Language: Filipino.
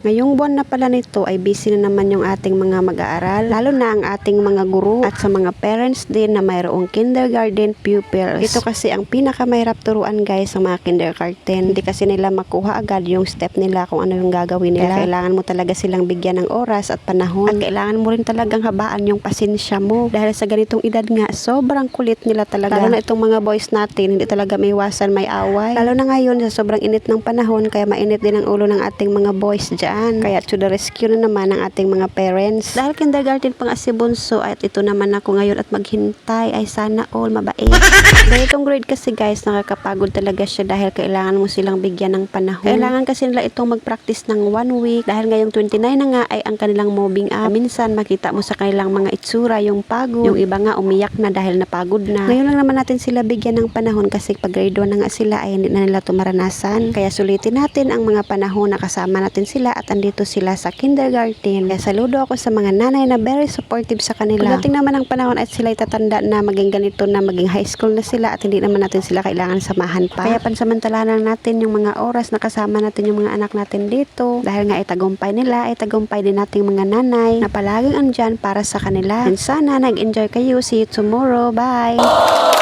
Ngayong buwan na pala nito ay busy na naman yung ating mga mag-aaral, lalo na ang ating mga guro at sa mga parents din na mayroong kindergarten pupils. Ito kasi ang pinakamahirap turuan guys sa mga kindergarten. Hindi kasi nila makuha agad yung step nila kung ano yung gagawin nila. Kailangan mo talaga silang bigyan ng oras at panahon. At kailangan mo rin talagang habaan yung pasensya mo. Dahil sa ganitong edad nga, sobrang kulit nila talaga. Lalo na itong mga boys natin, hindi talaga may iwasan may away. Lalo na ngayon sa sobrang init ng panahon, kaya mainit din ang ulo ng ating mga boys dyan. Kaya to the rescue na naman ang ating mga parents. Dahil kindergarten pang si Bunso at ito naman ako ngayon at maghintay ay sana all mabait. Dahil itong grade kasi guys, nakakapagod talaga siya dahil kailangan mo silang bigyan ng panahon. Kailangan kasi nila itong mag-practice ng 1 week dahil ngayong 29 na nga ay ang kanilang moving up. Minsan makita mo sa kanilang mga itsura yung pagod. Yung iba nga umiyak na dahil napagod na. Ngayon lang naman natin sila bigyan ng panahon kasi pag grade 1 na nga sila ay hindi na nila ito maranasan. Kaya sulitin natin ang mga panahon na kasama natin sila at andito sila sa kindergarten. Kaya saludo ako sa mga nanay na very supportive sa kanila. Pagdating naman ang panahon at sila itatanda na maging ganito na, maging high school na sila at hindi naman natin sila kailangan samahan pa. Kaya pansamantalahan natin yung mga oras na kasama natin yung mga anak natin dito. Dahil nga itagumpay nila, itagumpay din nating mga nanay na palaging andyan para sa kanila. And sana nag-enjoy kayo. See you tomorrow. Bye!